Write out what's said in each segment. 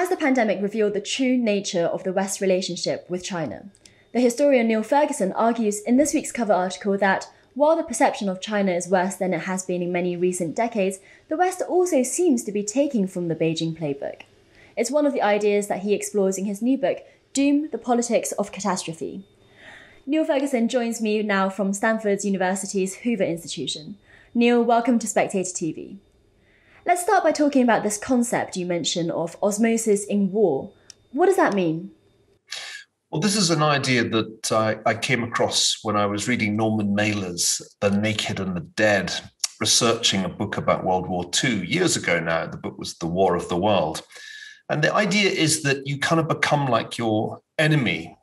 Has the pandemic revealed the true nature of the West's relationship with China? The historian Niall Ferguson argues in this week's cover article that while the perception of China is worse than it has been in many recent decades, the West also seems to be taking from the Beijing playbook. It's one of the ideas that he explores in his new book, Doom, the Politics of Catastrophe. Niall Ferguson joins me now from Stanford University's Hoover Institution. Niall, welcome to Spectator TV. Let's start by talking about this concept you mentioned of osmosis in war. What does that mean? Well, this is an idea that I came across when I was reading Norman Mailer's The Naked and the Dead, researching a book about World War II years ago now. The book was The War of the World. And the idea is that you kind of become like your enemy,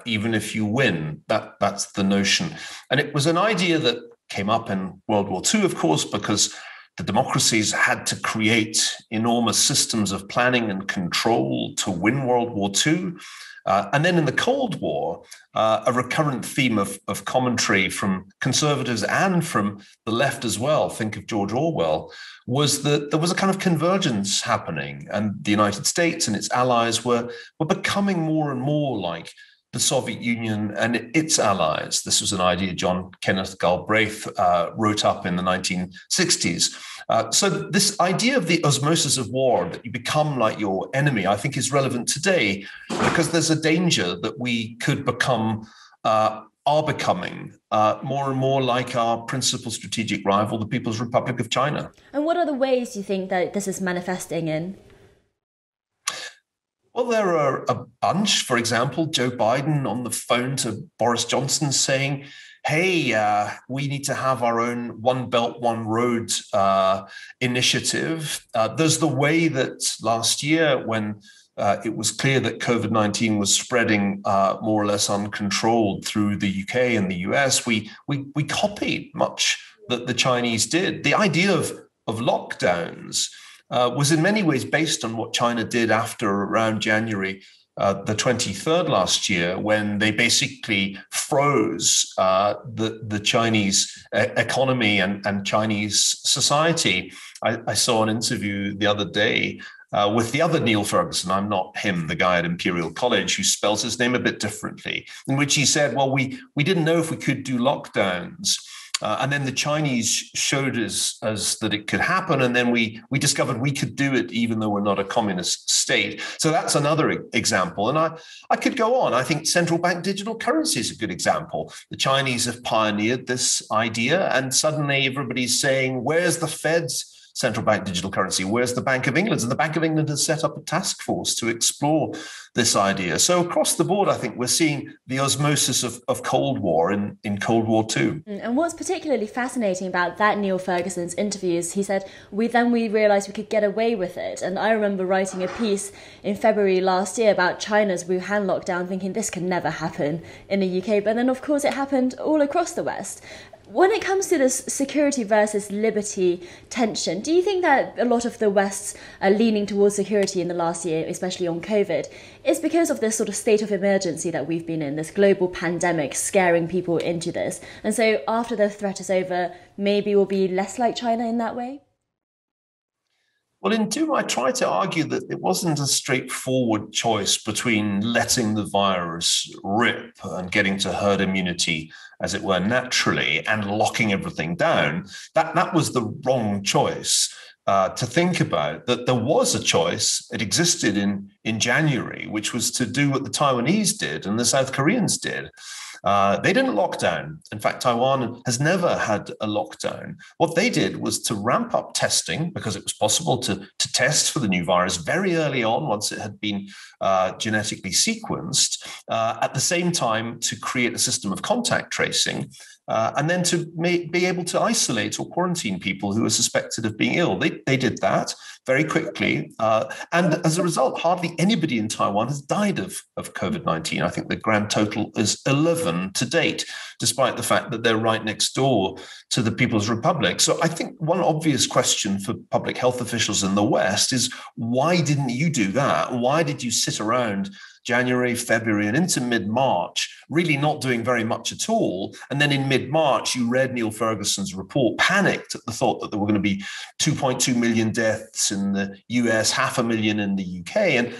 even if you win. That's the notion. And it was an idea that came up in World War II, of course, because the democracies had to create enormous systems of planning and control to win World War II. And then in the Cold War, a recurrent theme of commentary from conservatives and from the left as well, think of George Orwell, was that there was a kind of convergence happening, and the United States and its allies were becoming more and more like the Soviet Union and its allies. This was an idea John Kenneth Galbraith wrote up in the 1960s. So this idea of the osmosis of war, that you become like your enemy, I think is relevant today because there's a danger that we could become, are becoming more and more like our principal strategic rival, the People's Republic of China. And what are the ways you think that this is manifesting in? Well, there are a bunch. For example, Joe Biden on the phone to Boris Johnson saying, hey, we need to have our own One Belt, One Road initiative. There's the way that last year when it was clear that COVID-19 was spreading more or less uncontrolled through the UK and the US, we copied much that the Chinese did. The idea of lockdowns was in many ways based on what China did after around January the 23rd last year, when they basically froze the Chinese economy and Chinese society. I saw an interview the other day with the other Niall Ferguson. I'm not him, the guy at Imperial College who spells his name a bit differently, in which he said, well, we didn't know if we could do lockdowns. And then the Chinese showed us that it could happen. And then we discovered we could do it even though we're not a communist state. So that's another example. And I could go on. I think central bank digital currency is a good example. The Chinese have pioneered this idea, and suddenly everybody's saying, where's the Fed's central bank digital currency? Where's the Bank of England? And the Bank of England has set up a task force to explore this idea. So across the board, I think we're seeing the osmosis of Cold War in Cold War II. And what's particularly fascinating about that Niall Ferguson's interview is he said, we realised we could get away with it. And I remember writing a piece in February last year about China's Wuhan lockdown, thinking this could never happen in the UK. But then, of course, it happened all across the West. When it comes to this security versus liberty tension, do you think that a lot of the West's leaning towards security in the last year, especially on COVID, is because of this sort of state of emergency that we've been in, this global pandemic scaring people into this? And so after the threat is over, maybe we'll be less like China in that way? Well, in Doom, I try to argue that it wasn't a straightforward choice between letting the virus rip and getting to herd immunity, as it were, naturally, and locking everything down. That was the wrong choice to think about. That there was a choice, it existed in January, which was to do what the Taiwanese did and the South Koreans did. They didn't lock down. In fact, Taiwan has never had a lockdown. What they did was to ramp up testing, because it was possible to test for the new virus very early on once it had been genetically sequenced, at the same time to create a system of contact tracing, and then to be able to isolate or quarantine people who are suspected of being ill. They did that very quickly. And as a result, hardly anybody in Taiwan has died of COVID-19. I think the grand total is 11 to date, despite the fact that they're right next door to the People's Republic. So I think one obvious question for public health officials in the West is, why didn't you do that? Why did you sit around January, February, and into mid-March, really not doing very much at all. And then in mid-March, you read Niall Ferguson's report, panicked at the thought that there were going to be 2.2 million deaths in the US, 500,000 in the UK.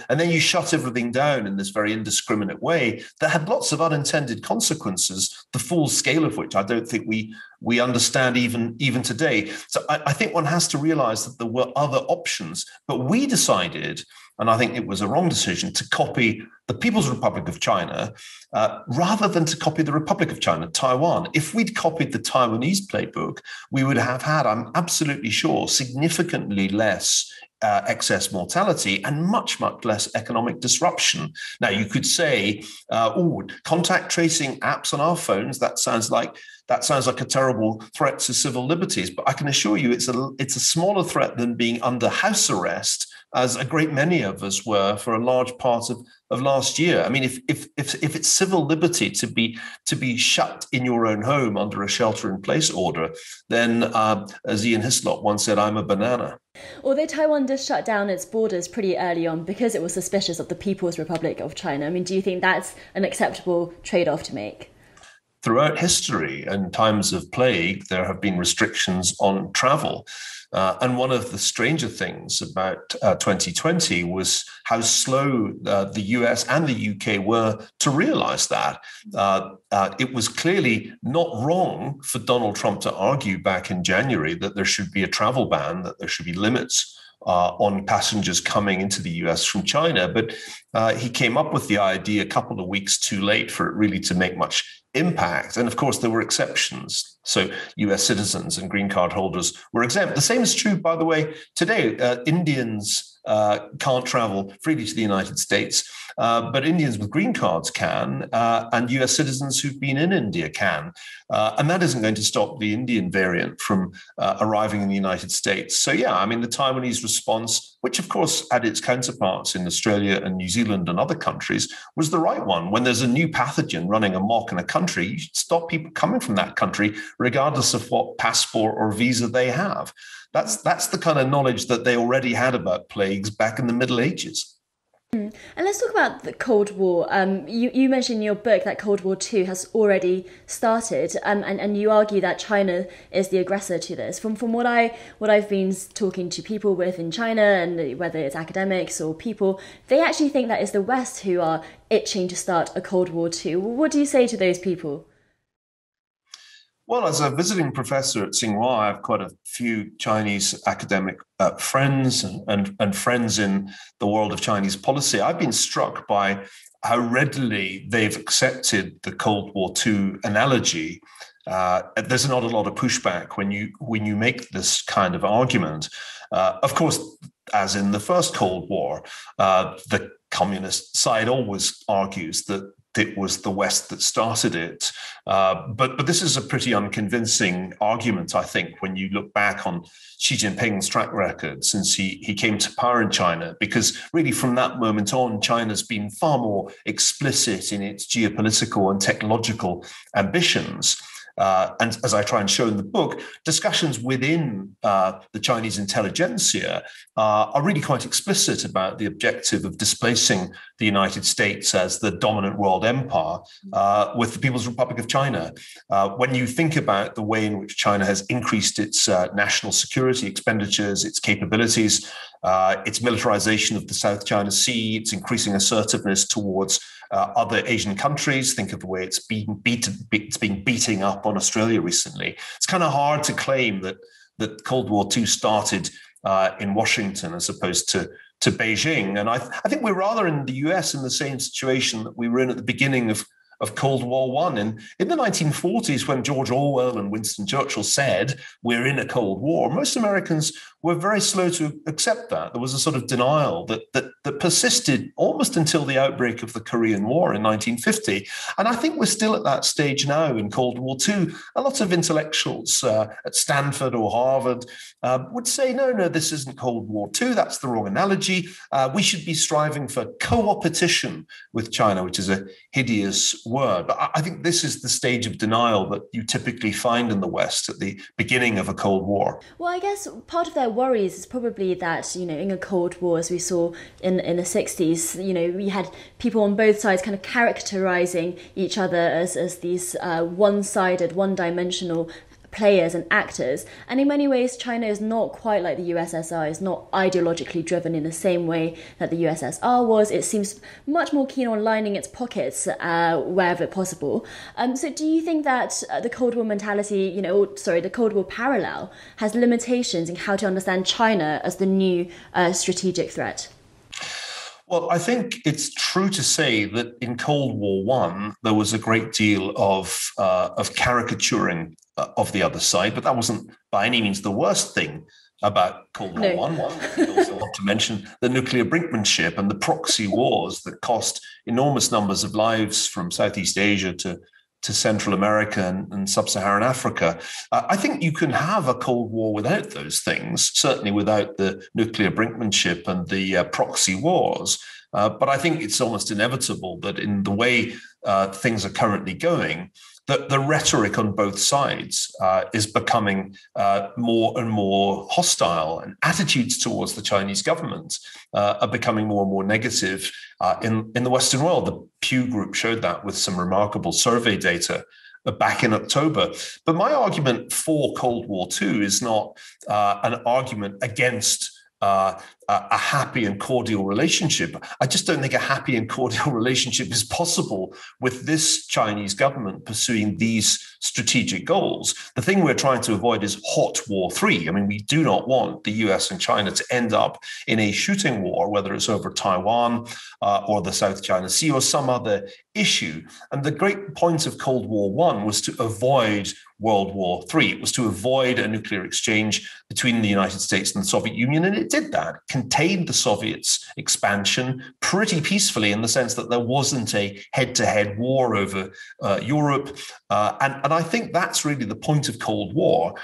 And then you shut everything down in this very indiscriminate way that had lots of unintended consequences, the full scale of which I don't think we understand even today. So I think one has to realize that there were other options, but we decided, and I think it was a wrong decision, to copy the People's Republic of China rather than to copy the Republic of China, Taiwan. If we'd copied the Taiwanese playbook, we would have had, I'm absolutely sure, significantly less excess mortality and much, much less economic disruption. Now, you could say, contact tracing apps on our phones, that sounds like a terrible threat to civil liberties. But I can assure you it's a smaller threat than being under house arrest, as a great many of us were for a large part of last year. I mean, if it's civil liberty to be shut in your own home under a shelter-in-place order, then, as Ian Hislop once said, I'm a banana. Although Taiwan did shut down its borders pretty early on because it was suspicious of the People's Republic of China, I mean, do you think that's an acceptable trade-off to make? Throughout history, in times of plague, there have been restrictions on travel. And one of the stranger things about 2020 was how slow the US and the UK were to realize that. It was clearly not wrong for Donald Trump to argue back in January that there should be a travel ban, that there should be limits on passengers coming into the US from China. But he came up with the idea a couple of weeks too late for it really to make much impact. And of course, there were exceptions. So US citizens and green card holders were exempt. The same is true, by the way, today. Indians can't travel freely to the United States, but Indians with green cards can, and US citizens who've been in India can. And that isn't going to stop the Indian variant from arriving in the United States. So, yeah, I mean, the Taiwanese response, which, of course, had its counterparts in Australia and New Zealand and other countries, was the right one. When there's a new pathogen running amok in a country, you should stop people coming from that country, regardless of what passport or visa they have. That's the kind of knowledge that they already had about plagues back in the Middle Ages. And let's talk about the Cold War. You mentioned in your book that Cold War II has already started, and you argue that China is the aggressor to this. From what I've been talking to people with in China, and whether it's academics or people, they actually think that it's the West who are itching to start a Cold War II. What do you say to those people? Well, as a visiting professor at Tsinghua, I have quite a few Chinese academic friends and friends in the world of Chinese policy. I've been struck by how readily they've accepted the Cold War II analogy. There's not a lot of pushback when you make this kind of argument. Of course, as in the first Cold War, the communist side always argues that it was the West that started it. But this is a pretty unconvincing argument, I think, when you look back on Xi Jinping's track record since he came to power in China, because really from that moment on, China's been far more explicit in its geopolitical and technological ambitions. And as I try and show in the book, discussions within the Chinese intelligentsia are really quite explicit about the objective of displacing the United States as the dominant world empire with the People's Republic of China. When you think about the way in which China has increased its national security expenditures, its capabilities, its militarization of the South China Sea, its increasing assertiveness towards other Asian countries. Think of the way it's been beating up on Australia recently. It's kind of hard to claim that Cold War II started in Washington as opposed to Beijing. And I think we're rather in the US in the same situation that we were in at the beginning of Cold War I. And in the 1940s, when George Orwell and Winston Churchill said, we're in a Cold War, most Americans were very slow to accept that. There was a sort of denial that persisted almost until the outbreak of the Korean War in 1950. And I think we're still at that stage now in Cold War II. A lot of intellectuals at Stanford or Harvard would say, no, this isn't Cold War II. That's the wrong analogy. We should be striving for co-opetition with China, which is a hideous word. But I think this is the stage of denial that you typically find in the West at the beginning of a Cold War. Well, I guess part of their worries is probably that, in a Cold War, as we saw in the 60s, we had people on both sides kind of characterizing each other as these one-sided, one-dimensional players and actors. And in many ways, China is not quite like the USSR. It's not ideologically driven in the same way that the USSR was. It seems much more keen on lining its pockets wherever possible. So do you think that the Cold War mentality, the Cold War parallel has limitations in how to understand China as the new strategic threat? Well, I think it's true to say that in Cold War One, there was a great deal of caricaturing of the other side, but that wasn't by any means the worst thing about Cold War One. We also want to mention the nuclear brinkmanship and the proxy wars that cost enormous numbers of lives from Southeast Asia to Central America and Sub-Saharan Africa. I think you can have a Cold War without those things, certainly without the nuclear brinkmanship and the proxy wars. But I think it's almost inevitable that in the way things are currently going, that the rhetoric on both sides is becoming more and more hostile, and attitudes towards the Chinese government are becoming more and more negative in the Western world. The Pew Group showed that with some remarkable survey data back in October. But my argument for Cold War II is not an argument against a happy and cordial relationship. I just don't think a happy and cordial relationship is possible with this Chinese government pursuing these strategic goals. The thing we're trying to avoid is hot war three. I mean, we do not want the US and China to end up in a shooting war, whether it's over Taiwan or the South China Sea or some other issue. And the great point of Cold War One was to avoid World War III. It was to avoid a nuclear exchange between the United States and the Soviet Union, and it did that. It contained the Soviets' expansion pretty peacefully in the sense that there wasn't a head-to-head war over Europe. And I think that's really the point of Cold War.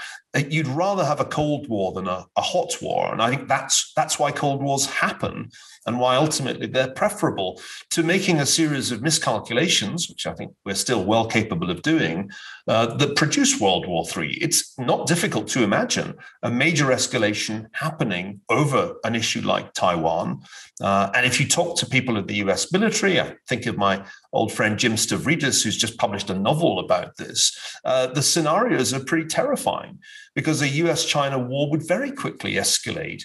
You'd rather have a Cold War than a hot war. And I think that's why Cold Wars happen and why ultimately they're preferable to making a series of miscalculations, which I think we're still well capable of doing, that produce World War III. It's not difficult to imagine a major escalation happening over an issue like Taiwan. And if you talk to people at the US military, I think of my old friend Jim Stavridis, who's just published a novel about this, the scenarios are pretty terrifying because a US-China war would very quickly escalate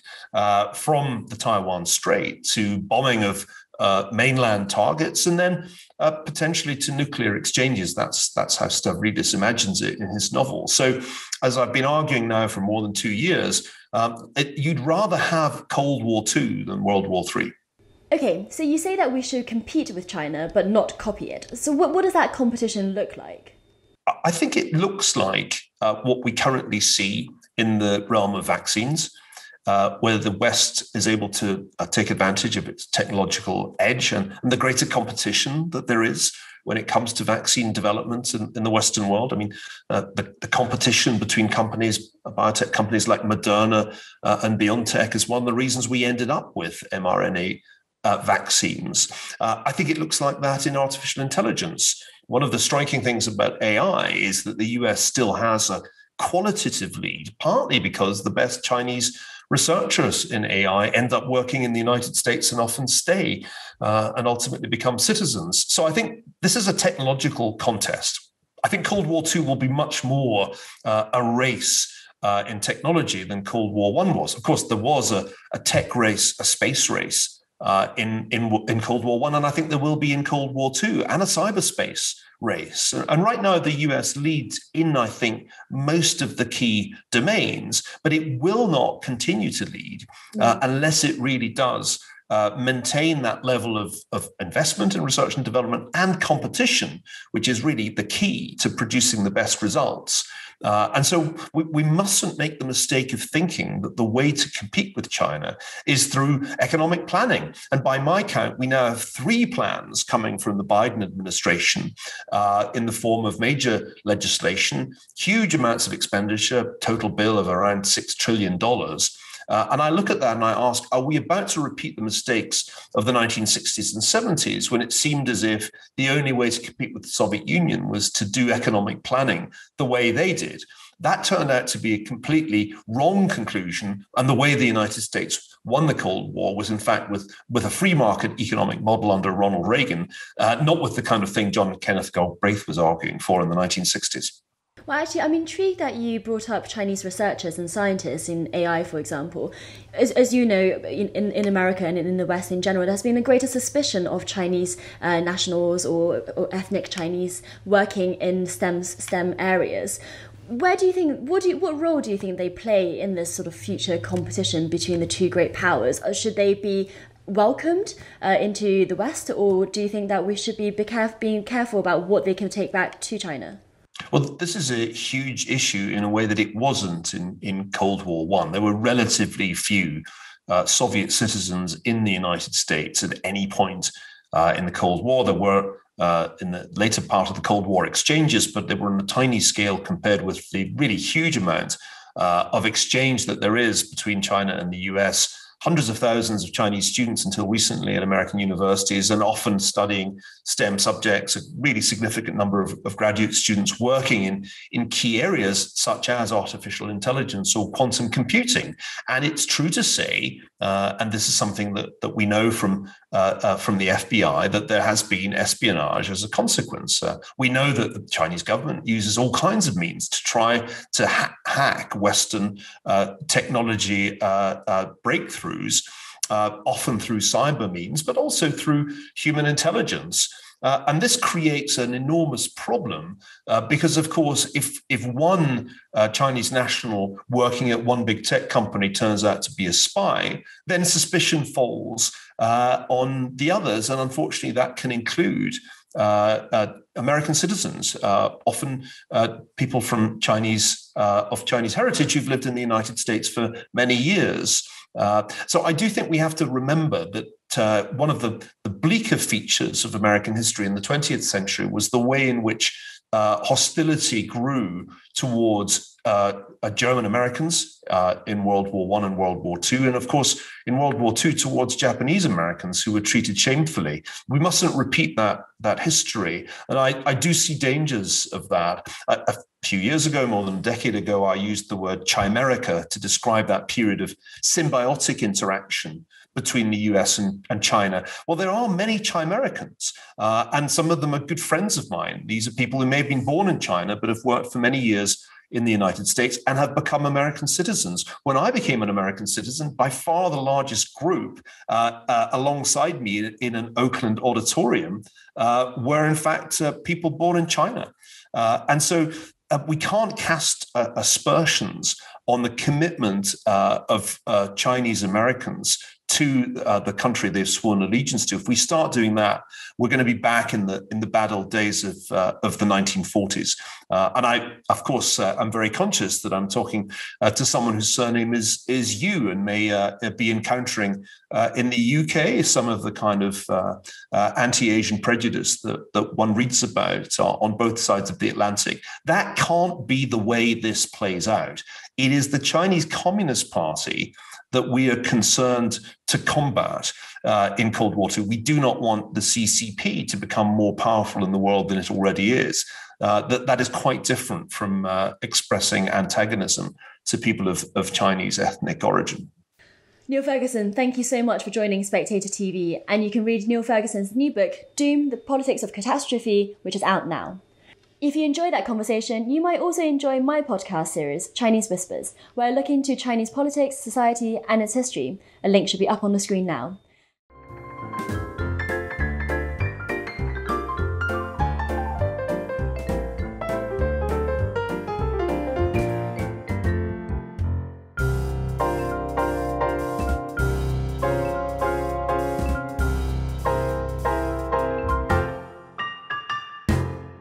from the Taiwan Strait to bombing of mainland targets and then potentially to nuclear exchanges. That's how Stavridis imagines it in his novel. So as I've been arguing now for more than 2 years, you'd rather have Cold War II than World War III. Okay, so you say that we should compete with China but not copy it. So what does that competition look like? I think it looks like what we currently see in the realm of vaccines, where the West is able to take advantage of its technological edge and the greater competition that there is when it comes to vaccine development in the Western world. I mean, the competition between companies, biotech companies like Moderna and BioNTech is one of the reasons we ended up with mRNA vaccines. I think it looks like that in artificial intelligence. One of the striking things about AI is that the US still has a qualitative lead, partly because the best Chinese researchers in AI end up working in the United States and often stay and ultimately become citizens. So I think this is a technological contest. I think Cold War II will be much more a race in technology than Cold War I was. Of course, there was a tech race, a space race in Cold War I, and I think there will be in Cold War II, and a cyberspace race. And right now, the US leads in, I think, most of the key domains, but it will not continue to lead unless it really does maintain that level of investment in research and development and competition, which is really the key to producing the best results. And so we mustn't make the mistake of thinking that the way to compete with China is through economic planning. And by my count, we now have 3 plans coming from the Biden administration in the form of major legislation, huge amounts of expenditure, total bill of around $6 trillion. And I look at that and I ask, are we about to repeat the mistakes of the 1960s and 70s when it seemed as if the only way to compete with the Soviet Union was to do economic planning the way they did? That turned out to be a completely wrong conclusion. And the way the United States won the Cold War was, in fact, with a free market economic model under Ronald Reagan, not with the kind of thing John Kenneth Galbraith was arguing for in the 1960s. Well, actually, I'm intrigued that you brought up Chinese researchers and scientists in AI, for example. As you know, in America and in the West in general, there's been a greater suspicion of Chinese nationals or ethnic Chinese working in STEM areas. Where do you think? What role do you think they play in this sort of future competition between the two great powers? Should they be welcomed into the West, or do you think that we should be being careful about what they can take back to China? Well, this is a huge issue in a way that it wasn't in Cold War One. There were relatively few Soviet citizens in the United States at any point in the Cold War. There were in the later part of the Cold War exchanges, but they were on a tiny scale compared with the really huge amount of exchange that there is between China and the US. Hundreds of thousands of Chinese students until recently at American universities, and often studying STEM subjects, a really significant number of graduate students working in key areas such as artificial intelligence or quantum computing. And it's true to say, and this is something that we know from the FBI, that there has been espionage as a consequence. We know that the Chinese government uses all kinds of means to try to hack Western technology breakthroughs, often through cyber means, but also through human intelligence. And this creates an enormous problem because, of course, if one Chinese national working at one big tech company turns out to be a spy, then suspicion falls on the others. And unfortunately, that can include American citizens, often people from Chinese heritage who've lived in the United States for many years. So I do think we have to remember that one of the bleaker features of American history in the 20th century was the way in which hostility grew towards German Americans in World War I and World War II, and of course in World War II towards Japanese Americans who were treated shamefully. We mustn't repeat that history, and I do see dangers of that. A few years ago, more than a decade ago, I used the word chimerica to describe that period of symbiotic interaction between the US and China. Well, there are many Chimericans, and some of them are good friends of mine. These are people who may have been born in China, but have worked for many years in the United States and have become American citizens. When I became an American citizen, by far the largest group alongside me in an Oakland auditorium were in fact people born in China. And so we can't cast aspersions on the commitment of Chinese Americans to the country they've sworn allegiance to. If we start doing that, we're going to be back in the bad old days of the 1940s. And I, of course, I'm very conscious that I'm talking to someone whose surname is Yu, and may be encountering in the UK some of the kind of anti-Asian prejudice that one reads about on both sides of the Atlantic. That can't be the way this plays out. It is the Chinese Communist Party that we are concerned to combat in Cold War II. We do not want the CCP to become more powerful in the world than it already is. That is quite different from expressing antagonism to people of Chinese ethnic origin. Niall Ferguson, thank you so much for joining Spectator TV. And you can read Niall Ferguson's new book, Doom, The Politics of Catastrophe, which is out now. If you enjoyed that conversation, you might also enjoy my podcast series, Chinese Whispers, where I look into Chinese politics, society, and its history. A link should be up on the screen now.